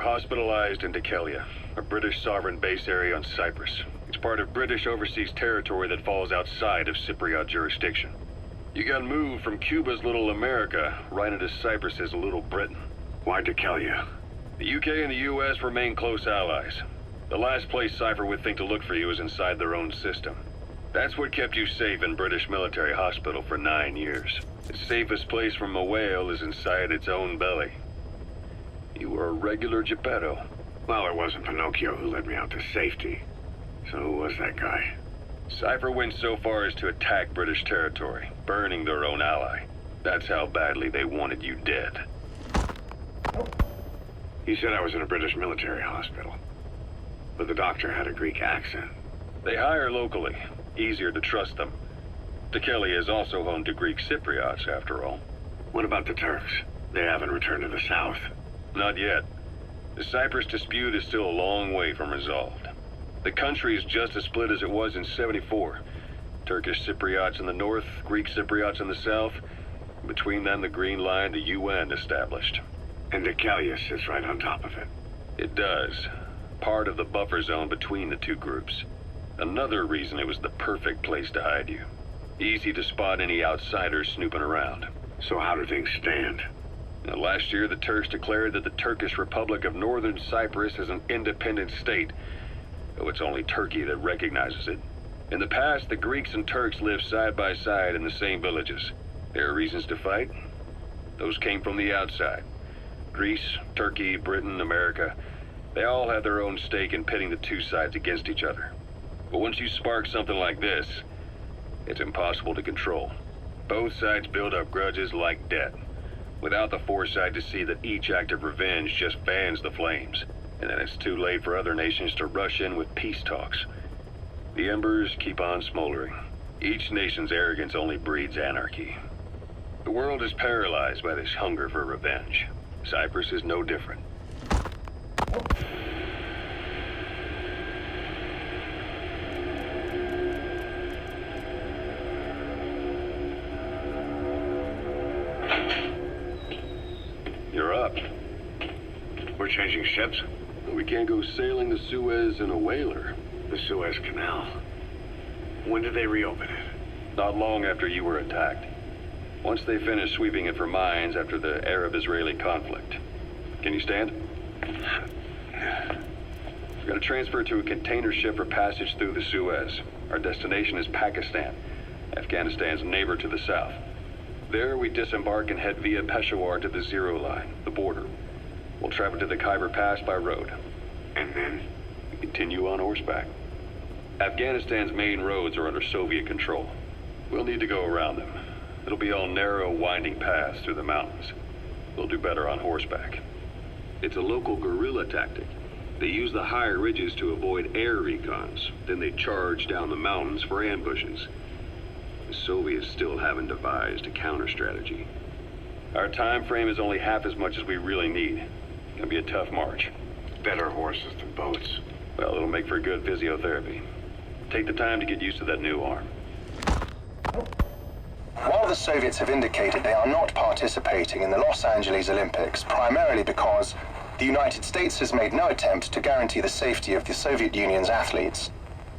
hospitalized in Dikelia, a British sovereign base area on Cyprus. It's part of British overseas territory that falls outside of Cypriot jurisdiction. You got moved from Cuba's Little America right into Cyprus's Little Britain. Why Dikelia? The UK and the US remain close allies. The last place Cypher would think to look for you is inside their own system. That's what kept you safe in British military hospital for 9 years. The safest place from a whale is inside its own belly. You were a regular Geppetto. Well, it wasn't Pinocchio who led me out to safety. So who was that guy? Cypher went so far as to attack British territory, burning their own ally. That's how badly they wanted you dead. He said I was in a British military hospital. But the doctor had a Greek accent. They hire locally. Easier to trust them. Dikelia is also home to Greek Cypriots, after all. What about the Turks? They haven't returned to the south. Not yet. The Cyprus dispute is still a long way from resolved. The country is just as split as it was in '74. Turkish Cypriots in the north, Greek Cypriots in the south. Between them, the Green Line, the UN established. And Dikelia sits right on top of it. It does. Part of the buffer zone between the two groups. Another reason it was the perfect place to hide you. Easy to spot any outsiders snooping around. So how do things stand? Now, last year, the Turks declared that the Turkish Republic of Northern Cyprus is an independent state, though it's only Turkey that recognizes it. In the past, the Greeks and Turks lived side by side in the same villages. There are reasons to fight. Those came from the outside. Greece, Turkey, Britain, America, they all had their own stake in pitting the two sides against each other. But once you spark something like this, it's impossible to control. Both sides build up grudges like debt, without the foresight to see that each act of revenge just fans the flames, and then it's too late for other nations to rush in with peace talks. The embers keep on smoldering. Each nation's arrogance only breeds anarchy. The world is paralyzed by this hunger for revenge. Cyprus is no different. You're up. We're changing ships? We can't go sailing the Suez in a whaler. The Suez Canal. When did they reopen it? Not long after you were attacked. Once they finished sweeping it for mines after the Arab-Israeli conflict. Can you stand? We're going to transfer to a container ship for passage through the Suez. Our destination is Pakistan, Afghanistan's neighbor to the south. There, we disembark and head via Peshawar to the Zero Line, the border. We'll travel to the Khyber Pass by road. And then? We continue on horseback. Afghanistan's main roads are under Soviet control. We'll need to go around them. It'll be all narrow, winding paths through the mountains. We'll do better on horseback. It's a local guerrilla tactic. They use the higher ridges to avoid air recons. Then they charge down the mountains for ambushes. The Soviets still haven't devised a counter-strategy. Our time frame is only half as much as we really need. It's gonna be a tough march. Better horses than boats. Well, it'll make for good physiotherapy. Take the time to get used to that new arm. While the Soviets have indicated they are not participating in the Los Angeles Olympics, primarily because the United States has made no attempt to guarantee the safety of the Soviet Union's athletes,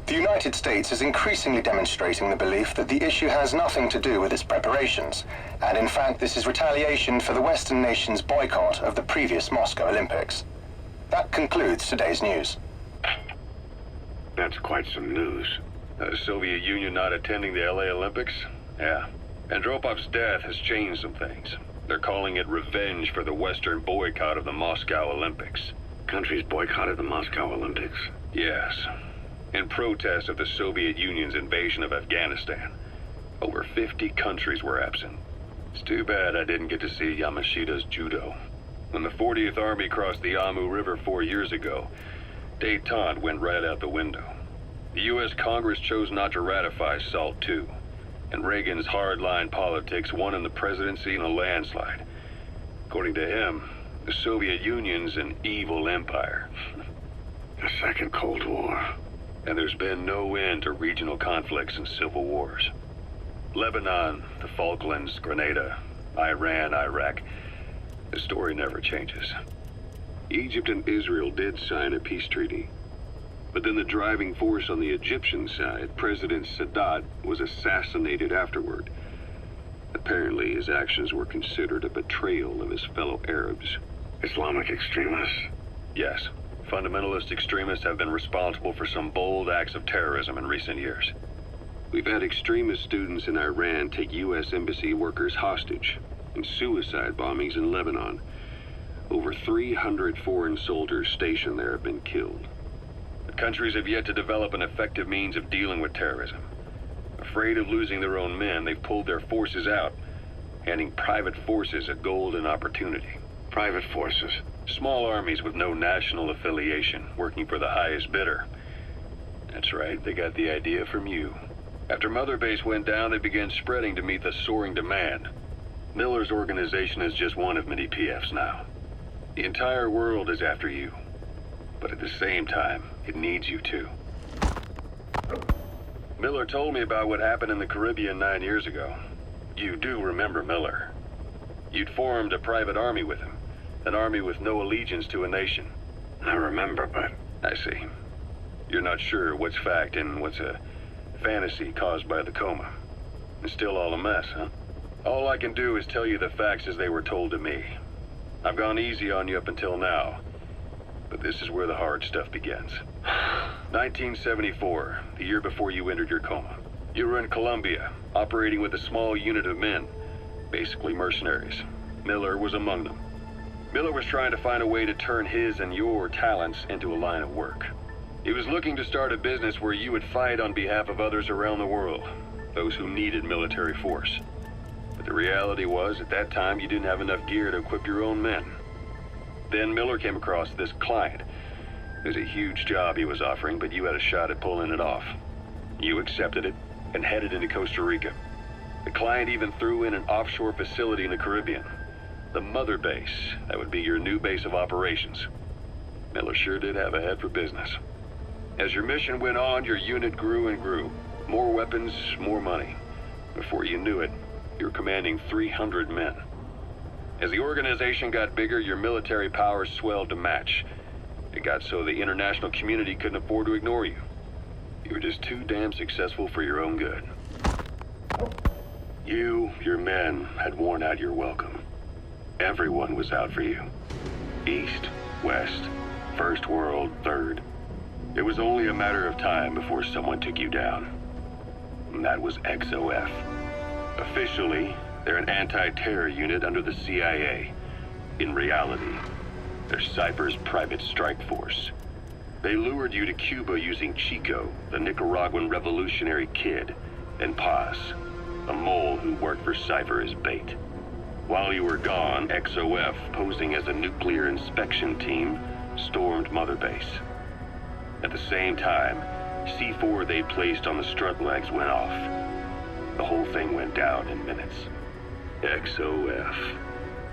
the United States is increasingly demonstrating the belief that the issue has nothing to do with its preparations, and in fact this is retaliation for the Western nations' boycott of the previous Moscow Olympics. That concludes today's news. That's quite some news. The Soviet Union not attending the LA Olympics? Yeah. Andropov's death has changed some things. They're calling it revenge for the Western boycott of the Moscow Olympics. Countries boycotted the Moscow Olympics? Yes. In protest of the Soviet Union's invasion of Afghanistan. Over 50 countries were absent. It's too bad I didn't get to see Yamashita's judo. When the 40th Army crossed the Amu River 4 years ago, détente went right out the window. The U.S. Congress chose not to ratify SALT II, and Reagan's hardline politics won in the presidency in a landslide. According to him, the Soviet Union's an evil empire. The Second Cold War. And there's been no end to regional conflicts and civil wars. Lebanon, the Falklands, Grenada, Iran, Iraq. The story never changes. Egypt and Israel did sign a peace treaty. But then the driving force on the Egyptian side, President Sadat, was assassinated afterward. Apparently, his actions were considered a betrayal of his fellow Arabs. Islamic extremists? Yes, fundamentalist extremists have been responsible for some bold acts of terrorism in recent years. We've had extremist students in Iran take U.S. embassy workers hostage, and suicide bombings in Lebanon. Over 300 foreign soldiers stationed there have been killed. The countries have yet to develop an effective means of dealing with terrorism. Afraid of losing their own men, they've pulled their forces out, handing private forces a golden opportunity. Private forces? Small armies with no national affiliation, working for the highest bidder. That's right, they got the idea from you. After Mother Base went down, they began spreading to meet the soaring demand. Miller's organization is just one of many PFs now. The entire world is after you. But at the same time, it needs you too. Miller told me about what happened in the Caribbean 9 years ago. You do remember Miller. You'd formed a private army with him. An army with no allegiance to a nation. I remember, but... I see. You're not sure what's fact and what's a fantasy caused by the coma. It's still all a mess, huh? All I can do is tell you the facts as they were told to me. I've gone easy on you up until now. But this is where the hard stuff begins. 1974, the year before you entered your coma. You were in Colombia, operating with a small unit of men, basically mercenaries. Miller was among them. Miller was trying to find a way to turn his and your talents into a line of work. He was looking to start a business where you would fight on behalf of others around the world, those who needed military force. But the reality was, at that time, you didn't have enough gear to equip your own men. Then Miller came across this client. It was a huge job he was offering, but you had a shot at pulling it off. You accepted it and headed into Costa Rica. The client even threw in an offshore facility in the Caribbean. The Mother Base, that would be your new base of operations. Miller sure did have a head for business. As your mission went on, your unit grew and grew. More weapons, more money. Before you knew it, you were commanding 300 men. As the organization got bigger, your military powers swelled to match. It got so the international community couldn't afford to ignore you. You were just too damn successful for your own good. You, your men, had worn out your welcome. Everyone was out for you. East, West, First World, Third. It was only a matter of time before someone took you down. And that was XOF. Officially, they're an anti-terror unit under the CIA. In reality, they're Cypher's private strike force. They lured you to Cuba using Chico, the Nicaraguan revolutionary kid, and Paz, a mole who worked for Cypher as bait. While you were gone, XOF, posing as a nuclear inspection team, stormed Mother Base. At the same time, C4 they placed on the strut legs went off. The whole thing went down in minutes. XOF.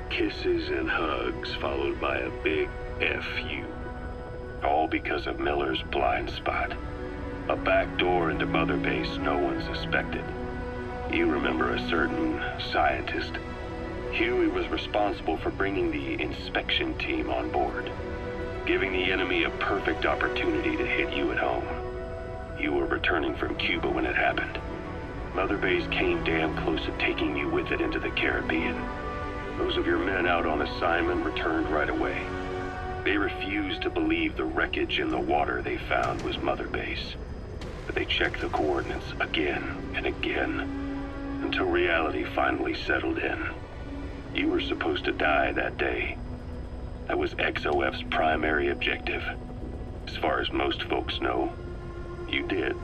Kisses and hugs followed by a big FU. All because of Miller's blind spot. A back door into Mother Base no one suspected. You remember a certain scientist. Huey was responsible for bringing the inspection team on board, giving the enemy a perfect opportunity to hit you at home. You were returning from Cuba when it happened. Mother Base came damn close to taking you with it into the Caribbean. Those of your men out on assignment returned right away. They refused to believe the wreckage in the water they found was Mother Base. But they checked the coordinates again and again, until reality finally settled in. You were supposed to die that day. That was XOF's primary objective. As far as most folks know, you did.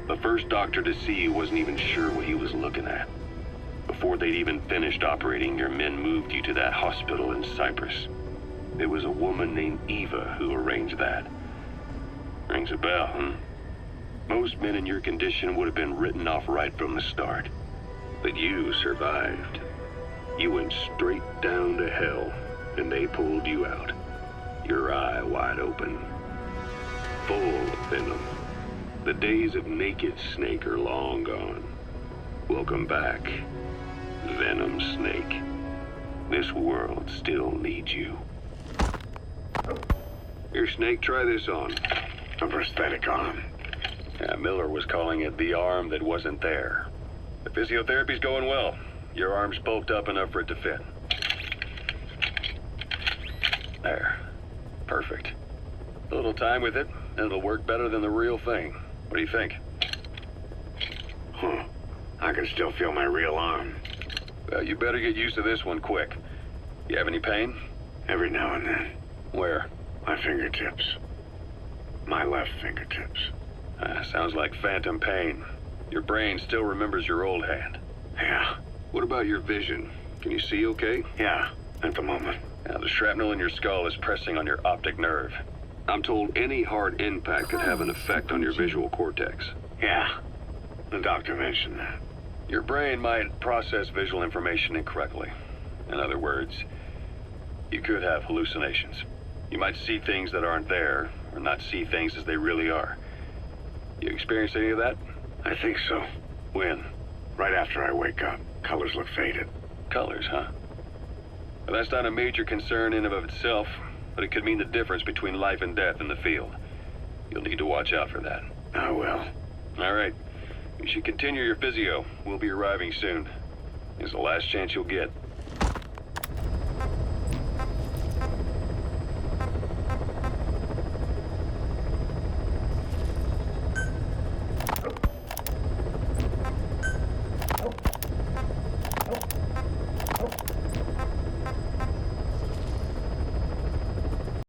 The first doctor to see you wasn't even sure what he was looking at. Before they'd even finished operating, your men moved you to that hospital in Cyprus. It was a woman named Eva who arranged that. Rings a bell, huh? Most men in your condition would have been written off right from the start. But you survived. You went straight down to hell, and they pulled you out. Your eye wide open. Full of venom. The days of naked snake are long gone. Welcome back, Venom Snake. This world still needs you. Here, Snake, try this on. A prosthetic arm. Yeah, Miller was calling it the arm that wasn't there. The physiotherapy's going well. Your arm's bulked up enough for it to fit. There. Perfect. A little time with it, and it'll work better than the real thing. What do you think? Huh. I can still feel my real arm. Well, you better get used to this one quick. You have any pain? Every now and then. Where? My fingertips. My left fingertips. Sounds like phantom pain. Your brain still remembers your old hand. Yeah. What about your vision? Can you see okay? Yeah, at the moment. Now, the shrapnel in your skull is pressing on your optic nerve. I'm told any hard impact could have an effect on your visual cortex. Yeah. The doctor mentioned that. Your brain might process visual information incorrectly. In other words, you could have hallucinations. You might see things that aren't there, or not see things as they really are. You experience any of that? I think so. When? Right after I wake up. Colors look faded. Colors, huh? Well, that's not a major concern in and of itself, but it could mean the difference between life and death in the field. You'll need to watch out for that. I will. All right. You should continue your physio. We'll be arriving soon. It's the last chance you'll get.